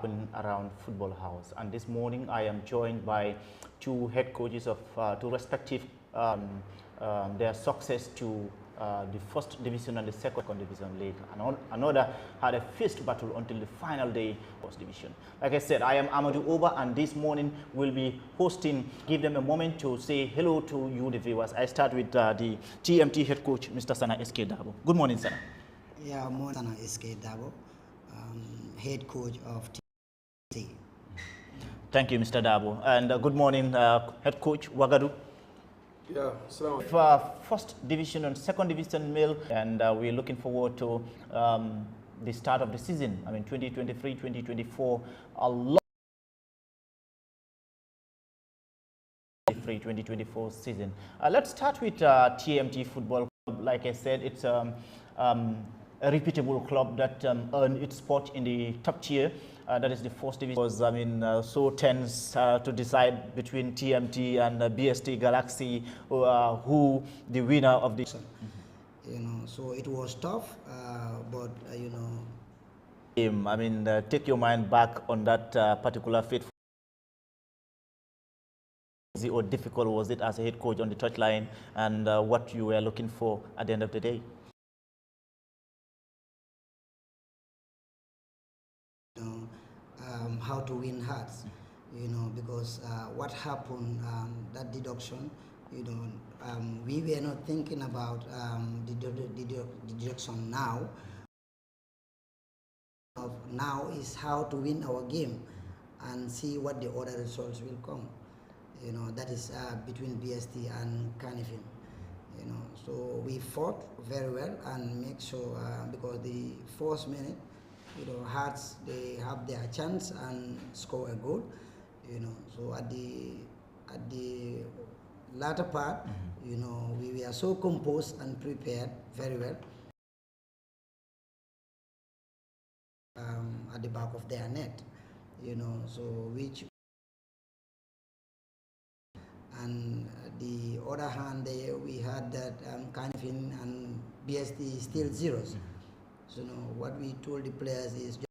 happen around Football House. And this morning I am joined by two head coaches of two respective their success to the first division and the second division league. Another had a fierce battle until the final day first division. Like I said, I am Amadou Oba, and this morning we'll be hosting, give them a moment to say hello to you, the viewers. I start with the TMT head coach, Mr. Sana SK Dabo. Good morning, Sana. Yeah, more Sana SK Dabo, head coach of TMT. Thank you, Mr. Dabo. And good morning, head coach Wagadu. Yeah, so first division and second division male, and we're looking forward to the start of the season. I mean, 2023, 2024, a lot. 2024 season. Let's start with TMT Football Club. Like I said, it's a reputable club that earned its spot in the top tier. That is the first division. Was, I mean, so tense to decide between TMT and BST Galaxy, who the winner of the. You know, so it was tough, but you know. I mean, take your mind back on that particular fateful. Easy or difficult was it as a head coach on the touchline, and what you were looking for at the end of the day? How to win hearts, you know, because what happened, that deduction, you know, we were not thinking about the deduction now. Now is how to win our game and see what the other results will come. You know, that is between BST and Carnifin. You know, so we fought very well and make sure because the first minute, you know, Hearts, they have their chance and score a goal. You know, so at the latter part, you know, we were so composed and prepared very well. At the back of their net, you know, so which. And the other hand, we had that Carnifin and BST still zeros. So, you know, what we told the players is just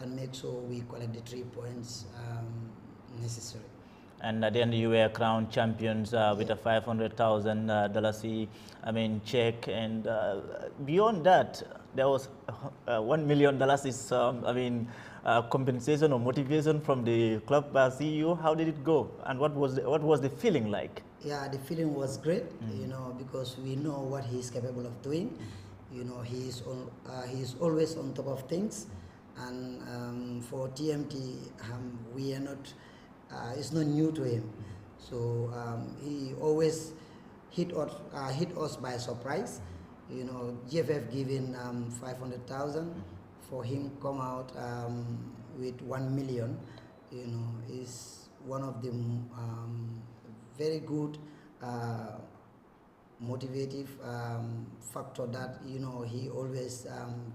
and make sure we collect the 3 points necessary. And at the end, you were crowned champions with a $500,000 I mean, check, and beyond that, there was $1 million is I mean, compensation or motivation from the club CEO. How did it go, and what was the feeling like? Yeah, the feeling was great, you know, because we know what he's capable of doing. You know, he's always on top of things, and for TMT, we are not. It's not new to him, so he always hit us by surprise. You know, GFF giving 500,000 for him come out with 1 million. You know, is one of the very good motivative factor that, you know, he always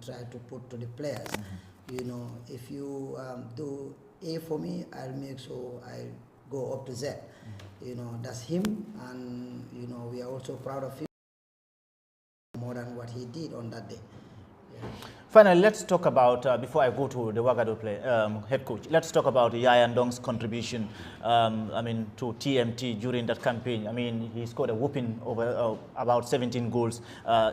try to put to the players. You know, if you do A for me, I'll make sure I go up to Z. You know, that's him, and you know, we are also proud of him more than what he did on that day. Yeah. Finally, let's talk about, before I go to the Wagadu head coach, let's talk about Yaya Ndong's contribution, I mean, to TMT during that campaign. I mean, he scored a whooping over about 17 goals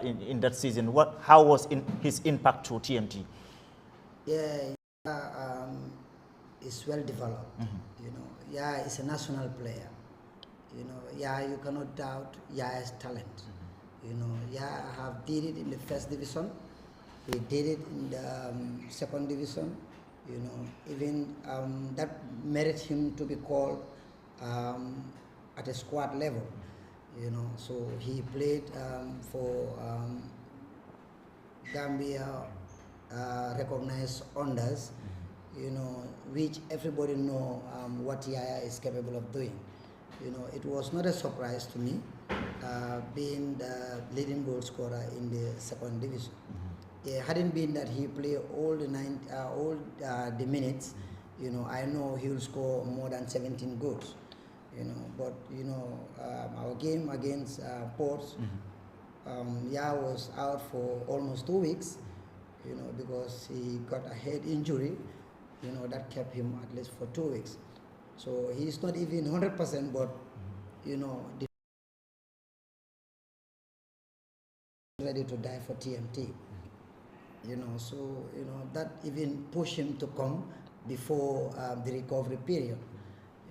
in that season. How was his impact to TMT? Yeah, is well developed. You know, yeah, is a national player. You know, yeah, you cannot doubt Yaya's talent. You know, yeah, have did it in the first division. He did it in the second division. You know, even that merits him to be called at a squad level. You know, so he played for Gambia recognized unders. You know, which everybody know what Yaya is capable of doing. You know, it was not a surprise to me being the leading goal scorer in the second division. It hadn't been that he played all the minutes. You know, I know he will score more than 17 goals. You know, but you know, our game against Ports, Yaya was out for almost 2 weeks. You know, because he got a head injury. you know, that kept him at least for 2 weeks. So he's not even 100%, but you know, ready to die for TMT. You know, so you know that even pushed him to come before the recovery period.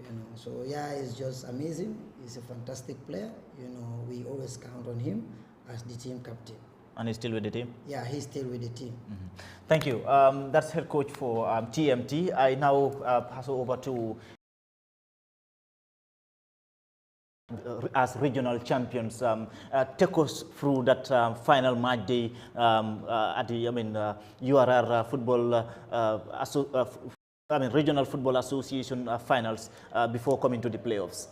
You know, so yeah, it's just amazing. He's a fantastic player. You know, we always count on him as the team captain. And he's still with the team? Yeah, he's still with the team. Thank you. That's head coach for TMT. I now pass over to as regional champions. Take us through that final match day at the URR Football Regional Football Association finals before coming to the playoffs.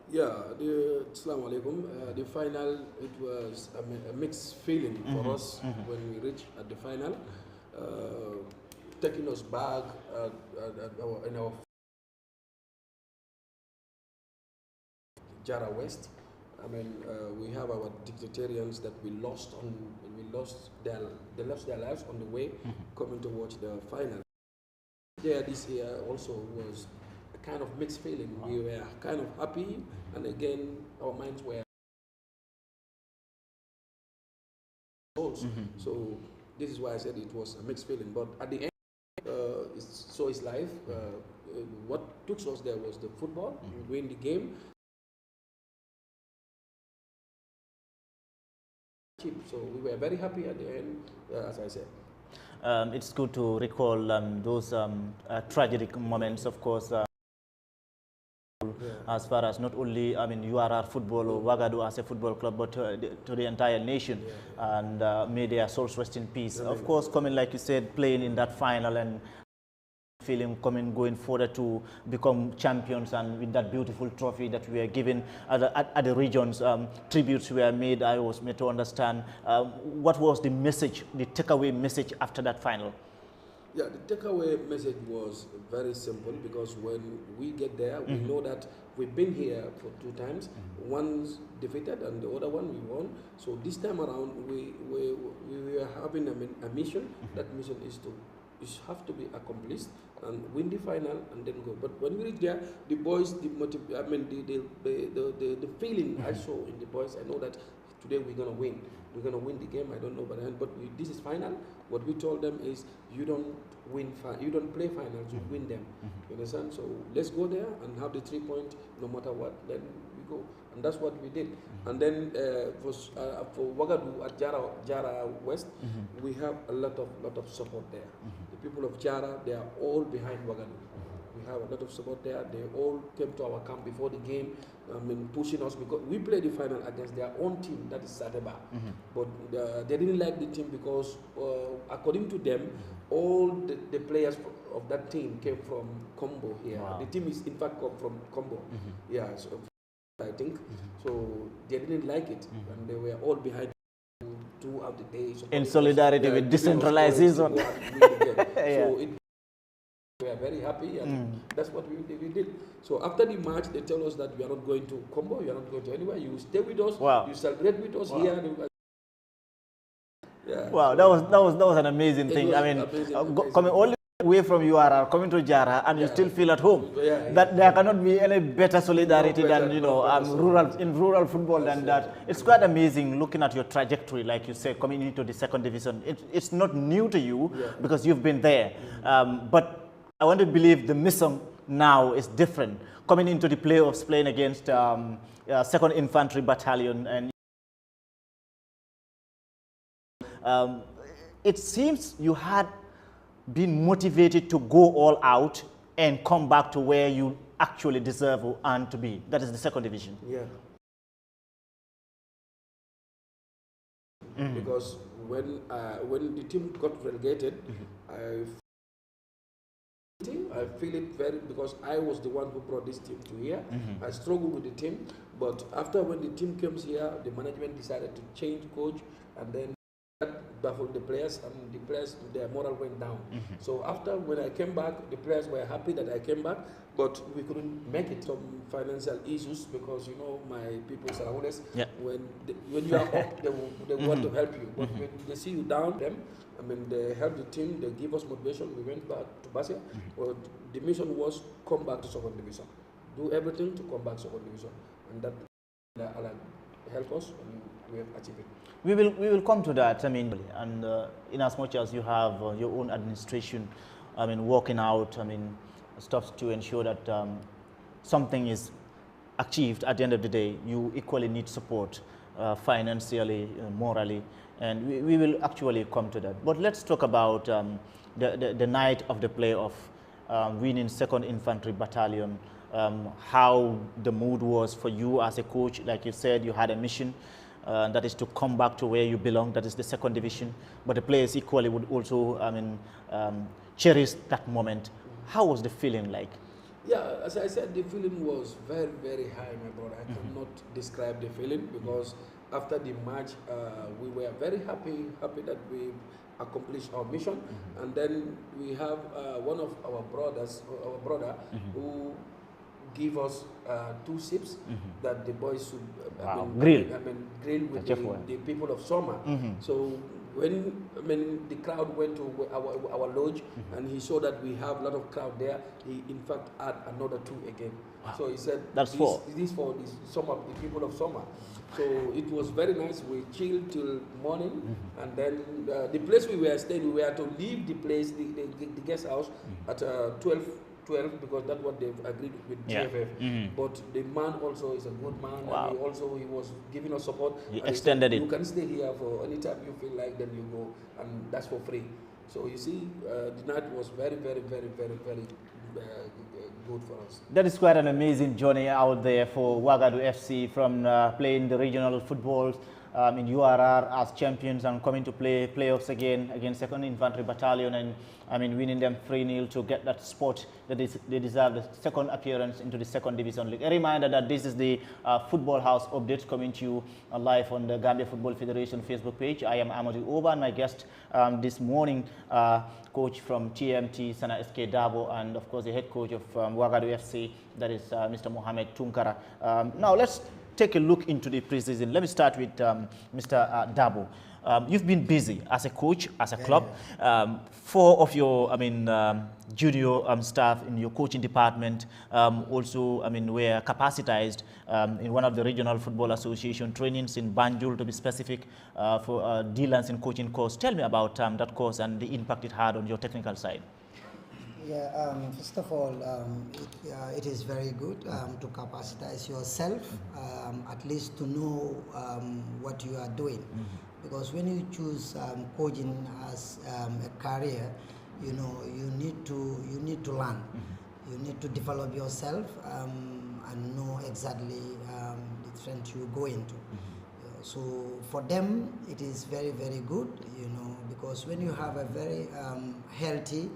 Yeah, Assalamu alaikum. The final, it was a mixed feeling for us when we reached at the final, taking us back in our Jara West. I mean, we have our dictatarians that we lost they lost their lives on the way coming to watch the final. Yeah, this year also was a kind of mixed feeling. We were kind of happy, and again, our minds were so this is why I said it was a mixed feeling. But at the end, so is life. What took us there was the football. We win the game. So we were very happy at the end, as I said. It's good to recall those tragic moments, of course, as far as not only, URR football or Wagadu as a football club, but to the entire nation. And may their souls rest in peace. Of course, coming, like you said, playing in that final and feeling going further to become champions, and with that beautiful trophy that we were given at the regions, tributes were made. I was made to understand what was the message, the takeaway message after that final. Yeah, the takeaway message was very simple, because when we get there, we know that we've been here for 2 times. One's defeated and the other one we won. So this time around, we were having a mission. That mission is to have to be accomplished and win the final and then go. But when we reach there, the boys, the feeling I saw in the boys, I know that today we're gonna win. We're gonna win the game. I don't know, but this is final. What we told them is, you don't play finals, you win them. You understand? So let's go there and have the 3 points, no matter what. Then we go, and that's what we did. And then for Wagadu at Jara West, we have a lot of support there. The people of Jara, they are all behind Wagadu. We have a lot of support there. They all came to our camp before the game, pushing us, because we played the final against their own team, that is Sadeba. But they didn't like the team because, according to them, all the players of that team came from Combo here. Wow. The team is in fact from Combo. Yeah, so I think. So they didn't like it, and they were all behind throughout the day. So in solidarity with decentralization. So we are very happy, and that's what we did. So after the match, they tell us that we are not going to Combo, you are not going to anywhere. You stay with us. Wow. You celebrate with us here. Yeah. Wow, that was an amazing thing. I mean, coming all the way from URR, coming to Jara, and you still feel at home. That there cannot be any better solidarity than rural football than that. It's quite amazing looking at your trajectory, like you said, coming into the 2nd division. It's not new to you because you've been there, but I want to believe the mission now is different. Coming into the playoffs, playing against 2nd Infantry Battalion, and it seems you had been motivated to go all out and come back to where you actually deserve and to be. That is the 2nd division. Yeah. Because when the team got relegated, I feel it very, because I was the one who brought this team to here. I struggled with the team, but after when the team comes here, the management decided to change coach, and then that baffled the players, and the players, their moral went down. So after, when I came back, the players were happy that I came back, but we couldn't make it. Some financial issues, because my people surround us. Yeah. When you are up, they want to help you, but when they see you down, they help the team, they give us motivation. We went back to Basia. Well, the mission was come back to second division, do everything to come back to second division, and that help us, and we have achieved it. We will come to that. And in as much as you have your own administration, working out, stuff to ensure that something is achieved at the end of the day, you equally need support financially, morally, and we will actually come to that. But let's talk about the night of the playoff, winning 2nd Infantry Battalion. How the mood was for you as a coach. Like you said, you had a mission, that is to come back to where you belong, that is the 2nd division, but the players equally would also cherish that moment. How was the feeling like? Yeah, as I said, the feeling was very, very high, my brother. I cannot describe the feeling, because after the match, we were very happy that we accomplished our mission. And then we have one of our brother, who give us 2 ships that the boys should grill with the people of Soma. So when the crowd went to our lodge, and he saw that we have a lot of crowd there, he in fact add another 2 again. Wow. So he said, that's 4. This for the people of Soma. So it was very nice. We chilled till morning, and then the place we were staying, we were to leave the place, the guest house, at 12, because that's what they've agreed with GFF. But the man also is a good man. Wow. And he was giving us support. He extended it. You can stay here for any time you feel like, then you go, and that's for free. So you see, the night was very, very, very, very, very good for us. That is quite an amazing journey out there for Ouagadougou FC, from playing the regional footballs in URR as champions, and coming to play playoffs again against 2nd Infantry Battalion, and winning them 3-0 to get that spot that they deserve, the 2nd appearance into the 2nd Division League. A reminder that this is the Football House update coming to you live on the Gambia Football Federation Facebook page. I am Amadou Oba, and my guest this morning, coach from TMT, Sana SK Dabo, and of course the head coach of Ouagadougou FC, that is Mr. Mohamed Tunkara. Now let's take a look into the preseason. Let me start with Mr. Dabo. You've been busy as a coach, as a club. 4 of your, junior staff in your coaching department also, were capacitized in one of the regional football association trainings in Banjul, to be specific, for D-Lance in coaching course. Tell me about that course and the impact it had on your technical side. Yeah, first of all, it is very good to capacitize yourself, at least to know what you are doing. Because when you choose coaching as a career, you need to learn. You need to develop yourself and know exactly the strength you go into. So for them, it is very, very good, because when you have a very healthy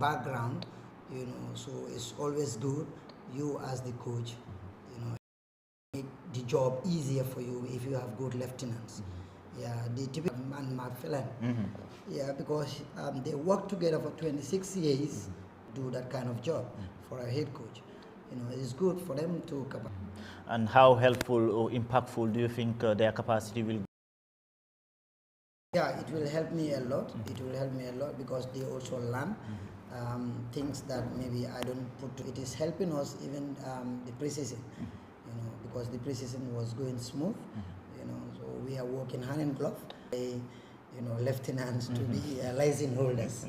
background, so it's always good, you as the coach, make the job easier for you if you have good lieutenants. Yeah, the typical man, Marfelan. Yeah, because they work together for 26 years, do that kind of job for a head coach. It's good for them to. And how helpful or impactful do you think their capacity will be? Yeah, it will help me a lot. It will help me a lot, because they also learn things that maybe I don't put to. It is helping us even the preseason, because the preseason was going smooth. So we are working hand in glove. Lieutenants to be license holders.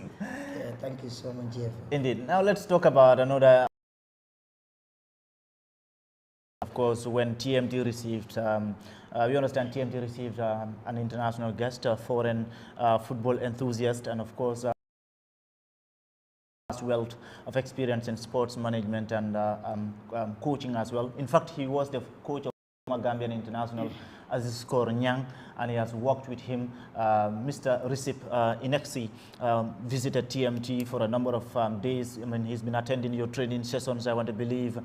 Thank you so much, Jeff. Indeed. Now let's talk about another. Of course, when TMT received, we understand TMT received an international guest, a foreign football enthusiast, and of course, wealth of experience in sports management and coaching as well. In fact, he was the coach of Gambian international Aziz Kor Nyang, and he has worked with him. Mr. Recep Inexi visited TMT for a number of days. He's been attending your training sessions, I want to believe.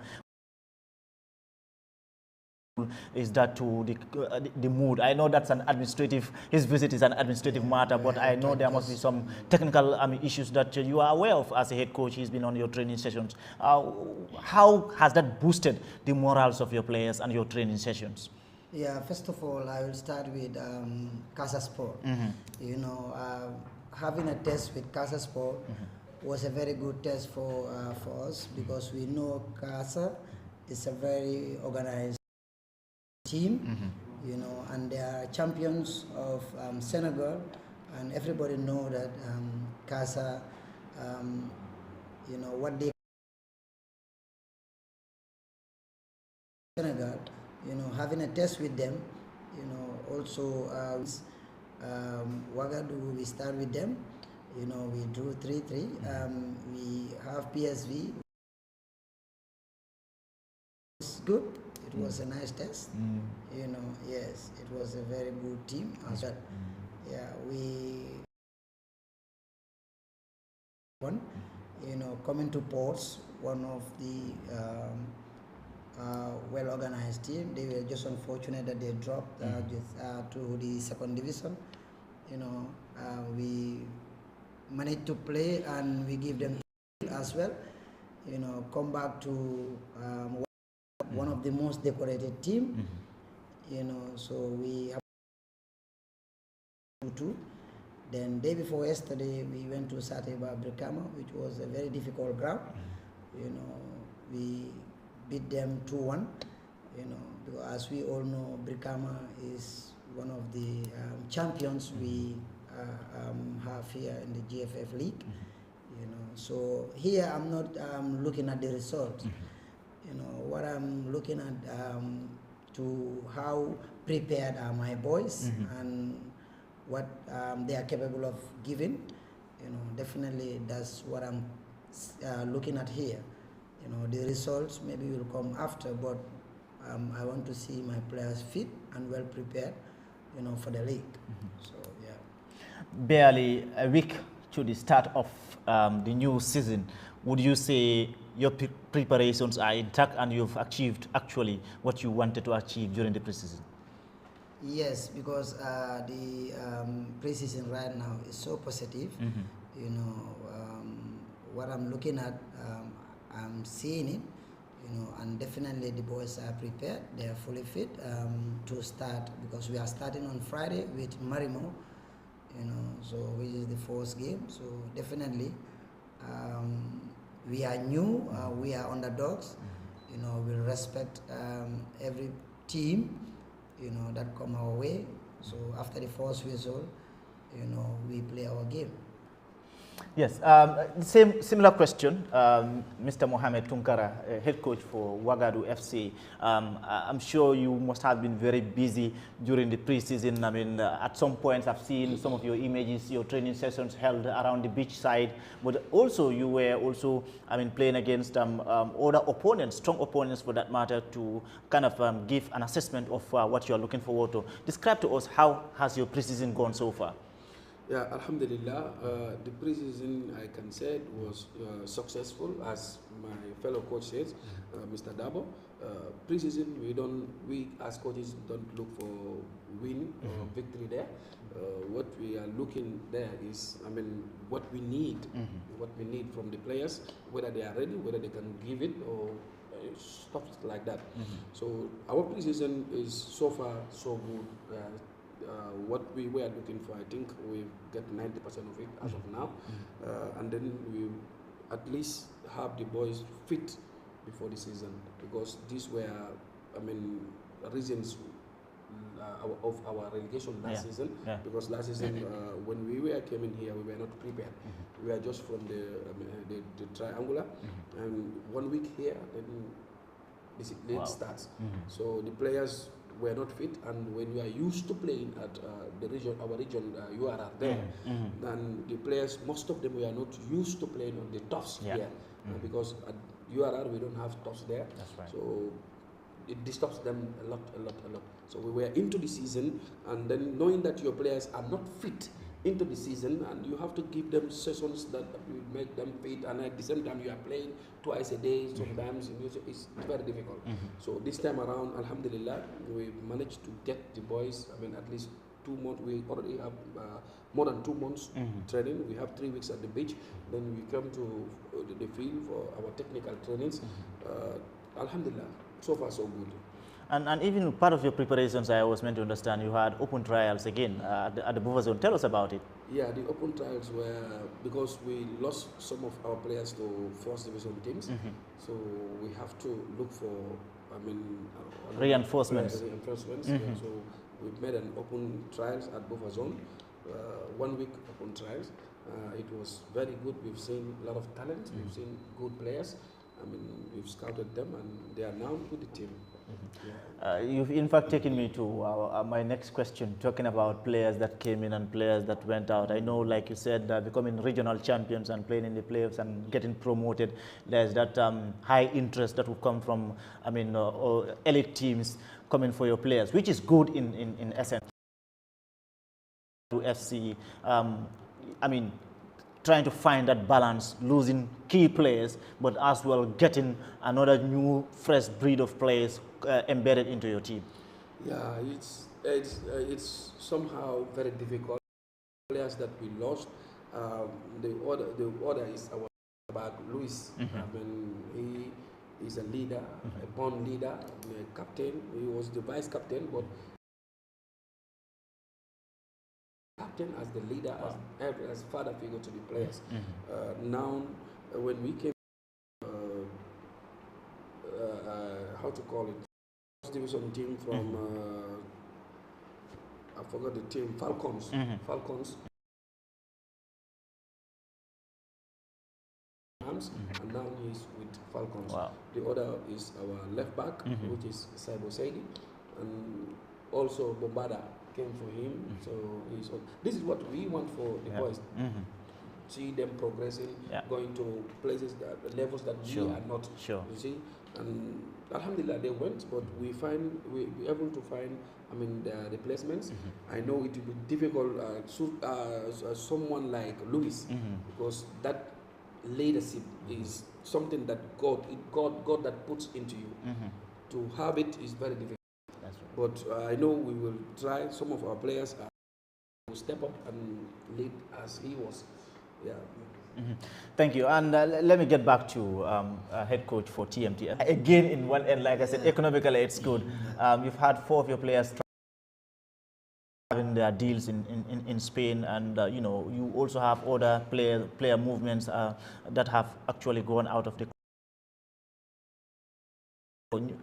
is that to the mood? I know that's an administrative, his visit is an administrative matter, but I know there must be some technical issues that you are aware of as a head coach. He's been on your training sessions. How has that boosted the morals of your players and your training sessions? Yeah, first of all, I will start with Casa Sport. You know, having a test with Casa Sport was a very good test for us, because we know Casa is a very organized team, you know, and they are champions of Senegal, and everybody know that Casa, you know, what they Senegal, you know, having a test with them, you know, also Ouagadougou, we start with them, you know, we drew 3-3. We have PSV. It's good. It was a nice test. You know, yes, it was a very good team. Yeah, we won. You know, coming to Ports, one of the well-organized team. They were just unfortunate that they dropped to the second division. You know, we managed to play and we give them as well. You know, come back to one of the most decorated team. You know, so we have 2-2. Then day before yesterday, we went to Sateba Brikama, which was a very difficult ground. You know, we beat them 2-1. You know, because as we all know, Brikama is one of the champions we have here in the GFF League. You know, so here I'm not looking at the results. You know, what I'm looking at to how prepared are my boys and what they are capable of giving. You know, definitely that's what I'm looking at here. You know, the results maybe will come after, but I want to see my players fit and well prepared, you know, for the league. So yeah. Barely a week to the start of the new season, would you say your preparations are intact and you've achieved actually what you wanted to achieve during the preseason? Yes, because the preseason right now is so positive. You know, what I'm looking at, I'm seeing it. You know, and definitely the boys are prepared. They are fully fit to start, because we are starting on Friday with Marimo. You know, so which is the first game. So definitely, we are new. We are underdogs. You know, we'll respect every team, you know, that come our way. So after the first whistle, you know, we play our game. Yes, similar question, Mr. Mohamed Tunkara, head coach for Ouagadougou FC. I'm sure you must have been very busy during the preseason. I mean, at some points I've seen some of your images, your training sessions held around the beach side, but also you were also, I mean, playing against other opponents, strong opponents for that matter, to kind of give an assessment of what you're looking forward to. Describe to us, how has your preseason gone so far? Yeah, Alhamdulillah, the preseason, I can say, was successful, as my fellow coach says, Mr. Dabo. Preseason, we as coaches don't look for win or victory there. What we are looking there is, I mean, what we need from the players, whether they are ready, whether they can give it, or stuff like that. So our preseason is so far so good. What we were looking for, I think we get 90% of it as of now, and then we at least have the boys fit before the season, because these were, I mean, reasons of our relegation last season. Because last season, when we came in here, we were not prepared. We were just from the triangular, and 1 week here, then the league starts. So the players were not fit, and when you are used to playing at our region, you are there, and the players, most of them, were not used to playing on the toughs here, because at URR we don't have toughs there. That's right. So it disturbs them a lot. So we were into the season, and then knowing that your players are not fit into the season, and you have to give them sessions that will make them fit, and at the same time you are playing twice a day sometimes. It's very difficult. So this time around, alhamdulillah, we managed to get the boys, I mean, at least 2 months. We already have more than 2 months training. We have 3 weeks at the beach, then we come to the field for our technical trainings. Alhamdulillah, so far so good. And even part of your preparations, I was meant to understand, you had open trials again at the buffer zone. Tell us about it. Yeah, the open trials were because we lost some of our players to first division teams, so we have to look for, I mean, reinforcements. Reinforcements. Yeah, so we made an open trials at buffer zone, 1 week open trials. It was very good. We've seen a lot of talent. We've seen good players. I mean, we've scouted them, and they are now with the team. You've in fact taken me to my next question, talking about players that came in and players that went out. I know, like you said, becoming regional champions and playing in the playoffs and getting promoted, there's that high interest that will come from, I mean, elite teams coming for your players, which is good in essence. To FC, I mean, trying to find that balance, losing key players, but as well getting another new, fresh breed of players embedded into your team. Yeah, it's somehow very difficult. Players that we lost, the order is our back, Luis. I mean, he is a leader, a born leader, a captain. He was the vice captain, but captain as the leader, as father figure to the players. Now, when we came, how to call it, first division team from, I forgot the team, Falcons. Falcons. And now he's with Falcons. Wow. The other is our left back, which is Saibo Saidi, and also Bombada came for him. So this is what we want for the boys. See them progressing, going to places that levels that we are not. You see, and alhamdulillah they went, but we able to find, I mean, the replacements. I know it will be difficult. Someone like Luis, because that leadership is something that God that puts into you. To have it is very difficult. That's right. But I know we will try. Some of our players will step up and lead as he was. Yeah. Thank you. And let me get back to head coach for TMT. Again, in one end, like I said, economically it's good. You've had 4 of your players having their deals in Spain, and you know, you also have other player movements that have actually gone out of the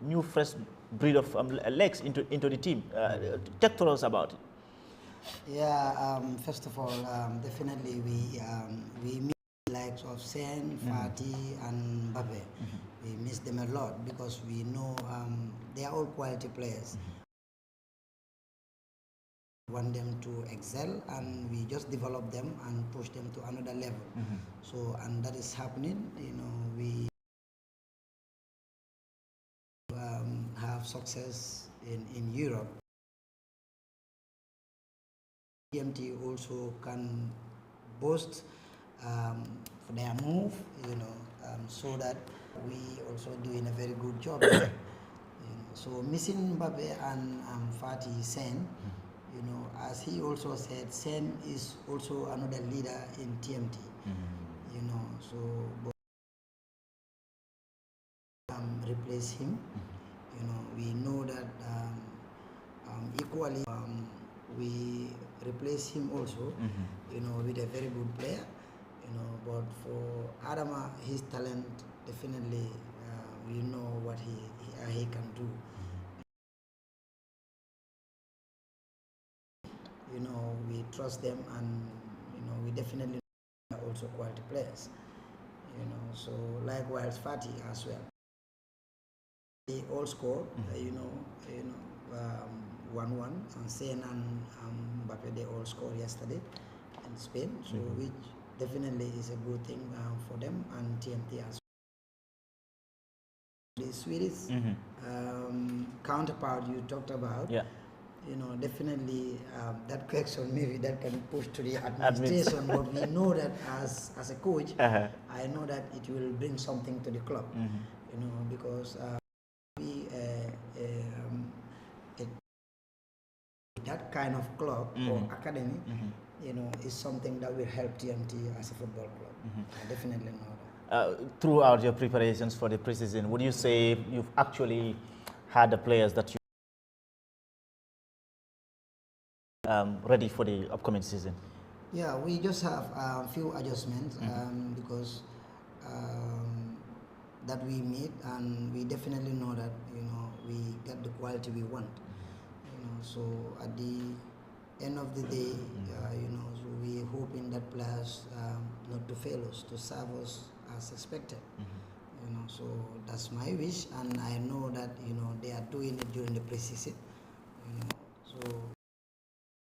new fresh breed of legs into the team. Talk to us about it. Yeah, first of all, definitely we miss the likes of Sen, Fati, and Mbappe. We miss them a lot because we know they are all quality players. We want them to excel, and we just develop them and push them to another level. So, and that is happening. You know, we have success in Europe. TMT also can boast for their move, you know, so that we also doing a very good job there. So missing Mbappe and Fatih Sen, you know, as he also said, Sen is also another leader in TMT. You know, so replace him. You know, we know that equally we replace him also, you know, with a very good player, you know. But for Adama, his talent, definitely, we know what he can do. You know, we trust them, and you know, we definitely are also quality players. You know, so likewise Fatih as well. They all score, you know, 1-1, and Sen and Mbappe, they all scored yesterday in Spain, so which definitely is a good thing for them and TMT as well. The Swedish counterpart you talked about, you know, definitely that question maybe that can push to the administration, but we know that as a coach, I know that it will bring something to the club, you know, because we that kind of club or academy, you know, is something that will help TMT as a football club. I definitely know that. Throughout your preparations for the preseason, would you say you've actually had the players that you ready for the upcoming season? Yeah, we just have a few adjustments because that we made, and we definitely know that, you know, we get the quality we want. You know, so at the end of the day, you know, so we hoping that players not to fail us, to serve us as expected. You know, so that's my wish, and I know that, you know, they are doing it during the preseason. You know, so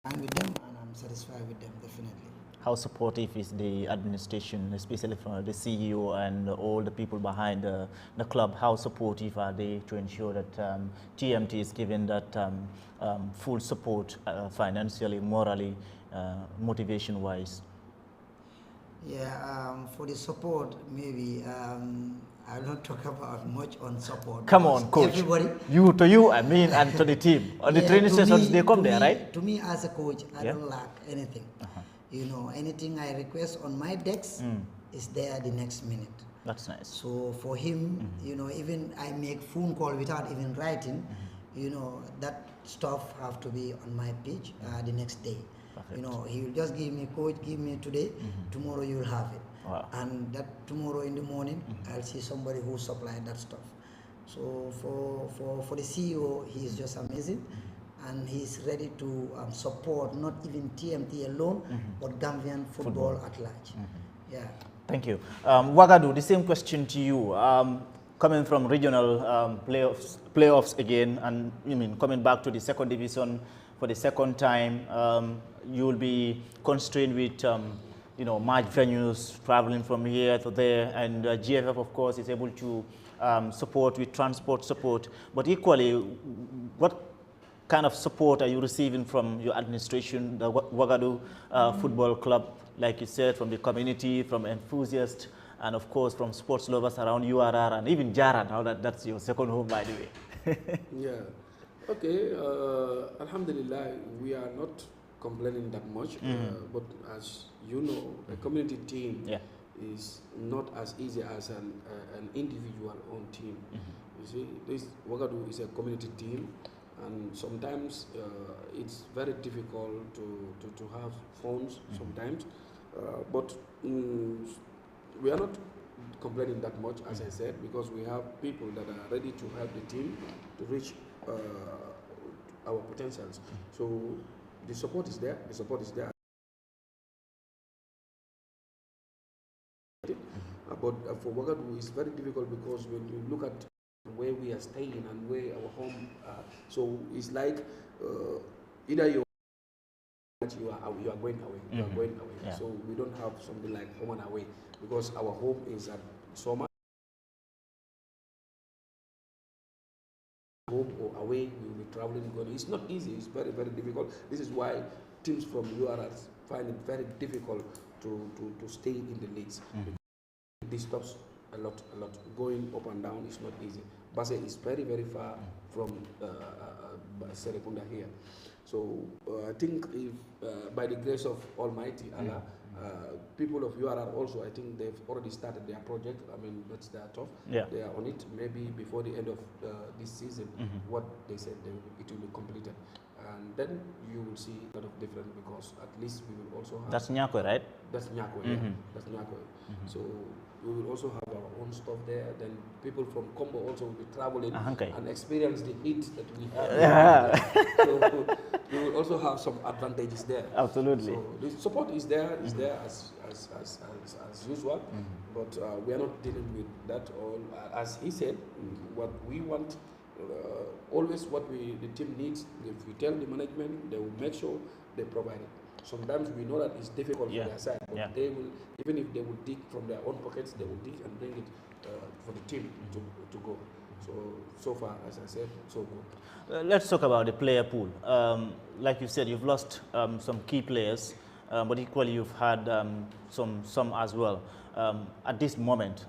I'm with them, and I'm satisfied with them, definitely. How supportive is the administration, especially from the CEO and all the people behind the club? How supportive are they to ensure that TMT is given that full support financially, morally, motivation-wise? Yeah, for the support, maybe I'll not talk about much on support. Come on, coach. Everybody. I mean, and to the team. On the training sessions, they come there, right? To me, as a coach, I don't lack anything. You know, anything I request on my decks is there the next minute. That's nice. So for him, you know, even I make phone call without even writing, you know, that stuff have to be on my pitch the next day. Perfect. You know, he will just give me, coach, give me today, tomorrow you will have it. Wow. And that tomorrow in the morning, I'll see somebody who supplied that stuff. So for the CEO, he is just amazing. And he's ready to support not even TMT alone, but Gambian football at large. Yeah. Thank you. Wagadu, the same question to you. Coming from regional playoffs again, and I mean coming back to the second division for the second time, you will be constrained with you know, match venues, traveling from here to there, and GFF of course is able to support with transport support. But equally, what kind of support are you receiving from your administration, the Wagadu Football Club, like you said, from the community, from enthusiasts, and of course from sports lovers around URR, and even Jara, now that's your second home, by the way? Yeah. Okay. Alhamdulillah, we are not complaining that much, but as you know, a community team is not as easy as an individual own team. You see, this Wagadu is a community team, and sometimes it's very difficult to have funds sometimes, but we are not complaining that much, as I said, because we have people that are ready to help the team to reach our potentials. So the support is there. The support is there. But for Wagadu, it's very difficult because when you look at where we are staying and where our home, so it's like either you are going away, you are going away. Yeah. So we don't have something like home and away because our home is at Soma. Home or away, we will be traveling. It's not easy. It's very, very difficult. This is why teams from URR find it very difficult to stay in the leagues. This stops a lot. Going up and down is not easy. Basse is very, very far from Serekunda here. So I think if by the grace of Almighty Allah, people of URR also, I think they've already started their project. I mean, that's their tough. Yeah. They are on it. Maybe before the end of this season, what they said, it will be completed. And then you will see a lot of difference because at least we will also have... That's Nyako, right? That's Nyako, yeah. That's Nyako. So we will also have our own stuff there. Then people from Combo also will be traveling and experience the heat that we have. So we will also have some advantages there. Absolutely. So the support is there, as usual, but we are not dealing with that all. As he said, what we want, always what the team needs, if we tell the management, they will make sure they provide it. sometimes we know that it's difficult for their side, but they will, even if they will dig from their own pockets, they will dig and bring it for the team to go. So far, as I said, so good. Let's talk about the player pool. Like you said, you've lost some key players, but equally you've had some as well. At this moment,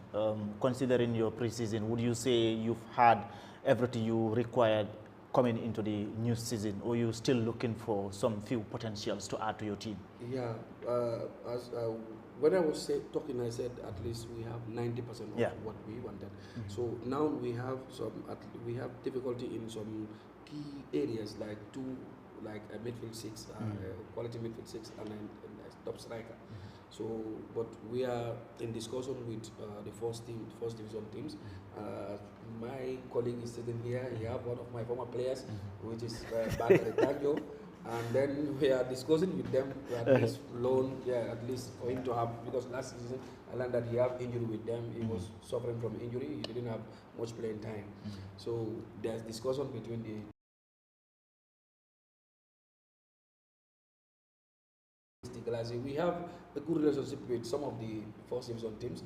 considering your preseason, would you say you've had everything you required coming into the new season, or you still looking for some few potentials to add to your team? Yeah, when I was talking, I said at least we have 90% of what we wanted. So now we have difficulty in some key areas like a midfield six, quality midfield six, and a top striker. So, but we are in discussion with the first division teams. My colleague is sitting here. He have one of my former players, which is Bakary Tanjo. And then we are discussing with them at least loan, at least for him to have, because last season I learned that he had injury with them. He was suffering from injury. He didn't have much playing time. So there's discussion between we have a good relationship with some of the first division teams.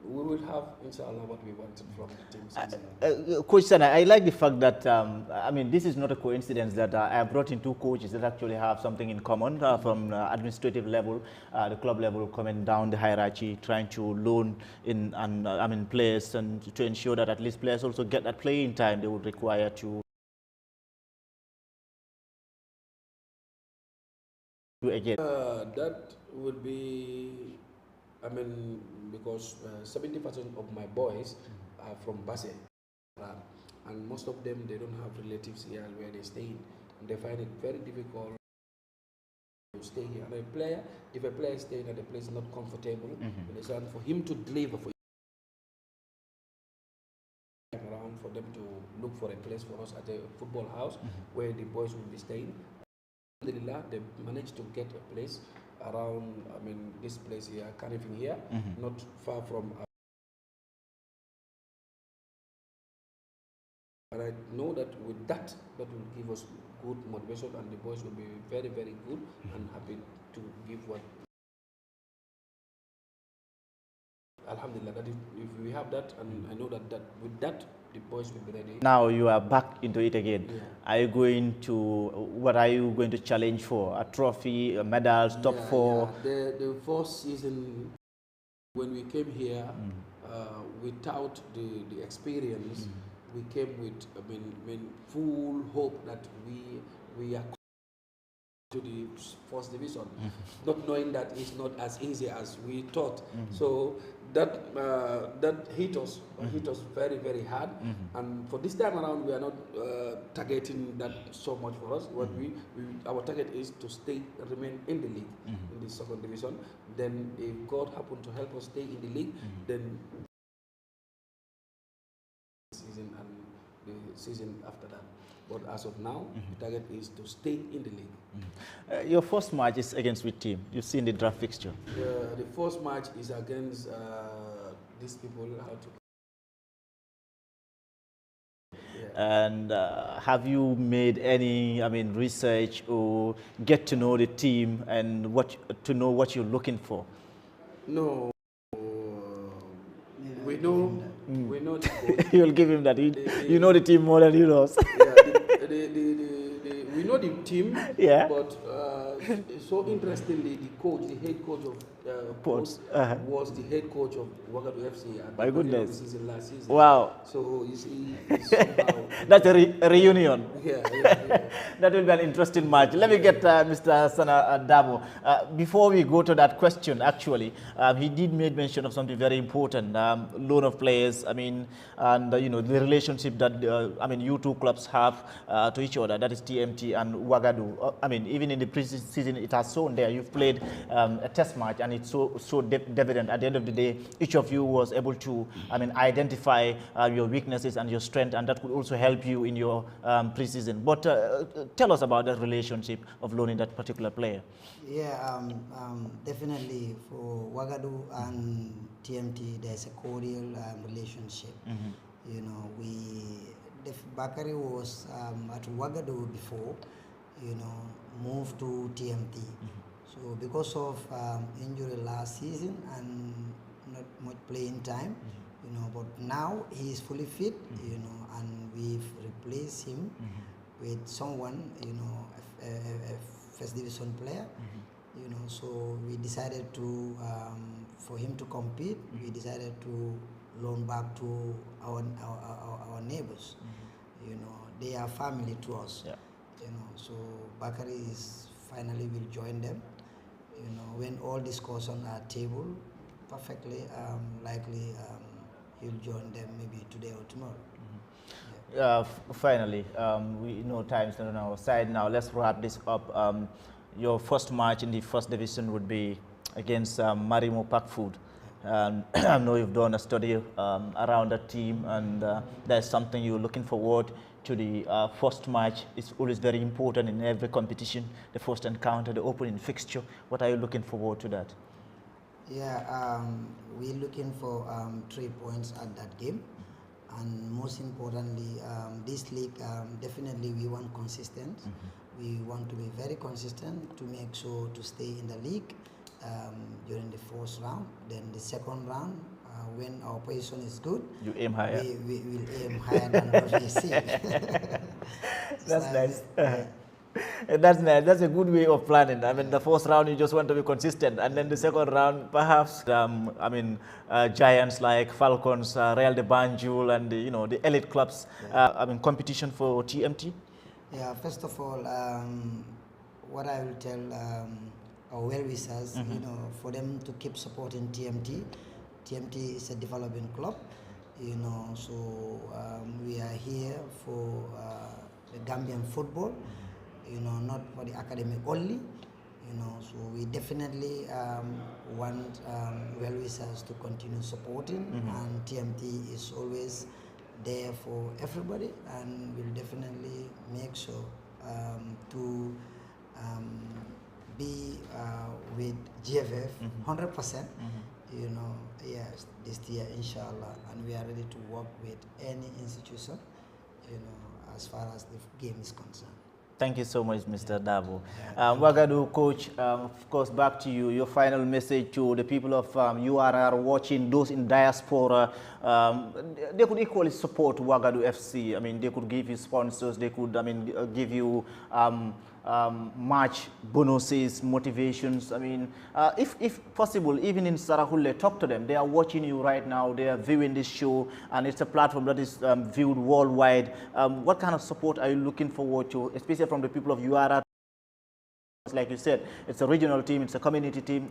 We will have, inshallah, what we wanted from the teams. Coach Sana, I like the fact that, I mean, this is not a coincidence that I have brought in two coaches that actually have something in common from administrative level, the club level, coming down the hierarchy, trying to loan in, players, and to ensure that at least players also get that playing time they would require to do again. That would be, because 70% of my boys are from Basse, and most of them, they don't have relatives here where they stay, and they find it very difficult to stay here. And if a player is staying at a place not comfortable, for him to deliver, for around for them to look for a place for us at a football house where the boys will be staying. Alhamdulillah, they managed to get a place around, this place here, Kanifing here, not far from. And I know that with that will give us good motivation, and the boys will be very, very good and happy to give what. Alhamdulillah, that if we have that, and I know that with that, the boys will be ready. Now you are back into it again. Are you going to, what are you going to challenge for? A trophy, a medal, top four? The first season, when we came here, without the experience, we came with full hope that we are to the first division, not knowing that it's not as easy as we thought. So that hit us very, very hard. And for this time around, we are not targeting that so much for us. What our target is to remain in the league, in the second division. Then, if God happen to help us stay in the league, then season and the season after that. But as of now, the target is to stay in the league. Your first match is against which team? You've seen the draft fixture. The first match is against these people. And have you made any, research or get to know the team and to know what you're looking for? No. We know. We know the coach. You'll give him that. You know the team more than he knows. We know the team. Yeah. But so interestingly, the head coach of Ports was the head coach of Ouagadougou FC at My goodness. The season last season. Wow. So you see, somehow that's a reunion. Yeah. That will be an interesting match. Let me get Mr. Sana Dabo. Before we go to that question, actually, he did make mention of something very important, loan of players, and the relationship that, you two clubs have to each other, that is TMT and Ouagadougou. Even in the preseason, it has shown there. You've played a test match, and it's so evident. At the end of the day, each of you was able to, identify your weaknesses and your strength, and that could also help you in your preseason. But tell us about that relationship of loaning that particular player. Yeah, definitely for Ouagadougou and TMT, there's a cordial relationship. You know, Bakary was at Ouagadougou before. moved to TMT. So because of injury last season and not much playing time, but now he is fully fit, and we've replaced him with someone, a first division player. So we decided to, for him to compete, we decided to loan back to our neighbors. They are family to us. Yeah. So Bakari is finally will join them. When all discussions are table, perfectly likely he'll join them maybe today or tomorrow. Finally, we know time's not on our side now. Let's wrap this up. Your first match in the first division would be against Marimo Park Food. I know you've done a study around the team, and there's something you're looking forward to. The first match is always very important in every competition. The first encounter, the opening fixture. What are you looking forward to that? Yeah, we're looking for 3 points at that game. And most importantly, this league, definitely we want consistent. We want to be very consistent to make sure to stay in the league during the first round. Then the second round, when our position is good, you aim higher. We will aim higher than what we see. That's nice. That's nice. That's a good way of planning. I mean, the first round you just want to be consistent, and then the second round, perhaps, giants like Falcons, Real de Banjul, and the elite clubs. Competition for TMT. Yeah. First of all, what I will tell our well-wishers, for them to keep supporting TMT. TMT is a developing club, So we are here for the Gambian football. Not for the academy only, so we definitely want well-wishers to continue supporting, and TMT is always there for everybody, and we'll definitely make sure to be with GFF 100%, yes, this year, inshallah, and we are ready to work with any institution, as far as the game is concerned. Thank you so much, Mr. Dabo. Wagadu coach, of course, back to you. Your final message to the people of URR watching, those in diaspora. They could equally support Wagadu FC. I mean, they could give you sponsors. They could, give you match bonuses, motivations. I mean, if possible, even in Sarahule, talk to them. They are watching you right now. They are viewing this show, and it's a platform that is viewed worldwide. What kind of support are you looking forward to, especially from the people of URR? Like you said, it's a regional team, it's a community team.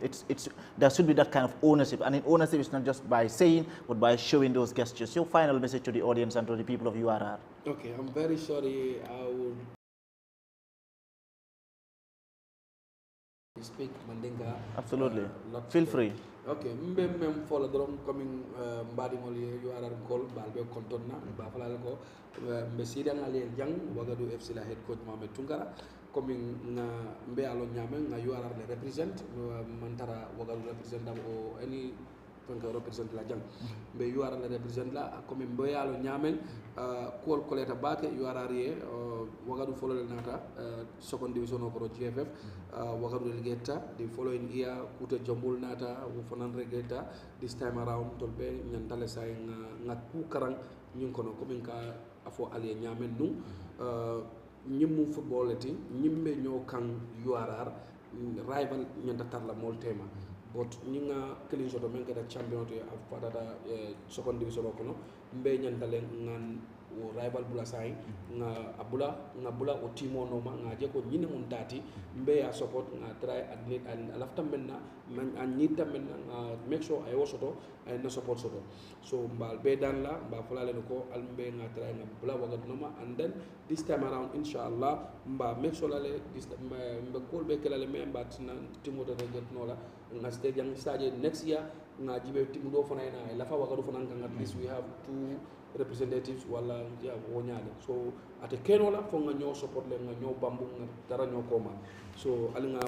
There should be that kind of ownership, and ownership is not just by saying, but by showing those gestures. Your final message to the audience and to the people of URR. Okay, I'm very sorry. I would speak Mandinka. Absolutely. Feel free. Okay, mem fola drom coming mbadi ngoli URR gol balbe kontonna ba fala ko mbe sidan ali jang Wagadu FC la head coach Mohamed Tunkara coming na mbe alo nyame nga URR le represent mantara Wagadu represent o any tonka represent la jang mbe URR le represent la coming mbe alo nyame ko koleta bake URR ye Wagadu follow le nata second division of GFF Wagadu relegata the following year Kute Jambul nata Wufanan relegata this time around tolbe nyantale say nga ku karang ñing kono comme ka afo ali ñamen nu ñimmu football lati ñimbe ñoo kan URR rival ñanta tarla mol tema but ñinga clean shot men ka champion to afata second division kono mbe ñantale ngan o rival bula sai nga bula o timo no ma nga je ko nyine mun dati mbe ya support nga try admit and alafta menna man an nyita menna make sure ay wosoto ay na support soto so mbal be dan la mba fulale ko almbe nga try nga bula wagat no ma and then this time around inshallah mba make sure lale this mba ko be kelale me mba tina timo to get no la nga stage yang stage next year nga jibe timo do fana na lafa wagadu fana nga at least we have two representatives wala ya wonyale so ate kenola fo nga ñoo support le nga ñoo bambu nga tara ñoo koma so ali nga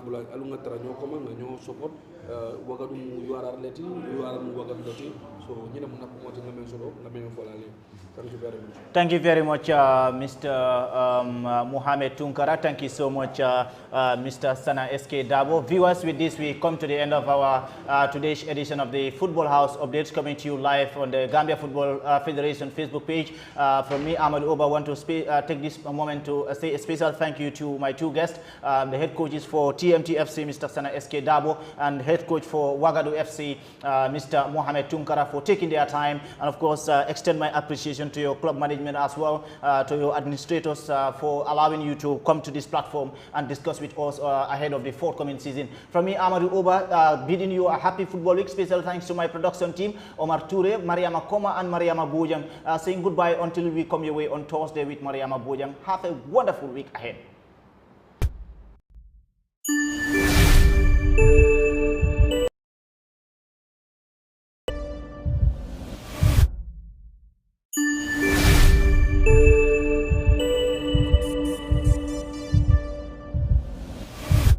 tara ñoo koma nga ñoo support Wagadumu URR leti, URR Wagadu leti. So nyina muna promote ngamen solo, ngamen folale. Thank you very much. Thank you very much, Mr. Mohamed Tunkara. Thank you so much, Mr. Sana SK Dabo. Viewers, with this we come to the end of our today's edition of the Football House Updates, coming to you live on the Gambia Football Federation Facebook page. From me, Ahmad Oba, want to take this moment to say a special thank you to my two guests, the head coaches for TMT FC, Mr. Sana SK Dabo, and head coach for Wagadu FC, Mr. Mohamed Tunkara, for taking their time, and of course extend my appreciation to your club management as well, to your administrators for allowing you to come to this platform and discuss with us ahead of the forthcoming season. From me, Amadou Oba, bidding you a happy football week. Special thanks to my production team, Omar Toure, Mariama Koma and Mariama Bojang, saying goodbye until we come your way on Thursday with Mariama Bojang. Have a wonderful week ahead.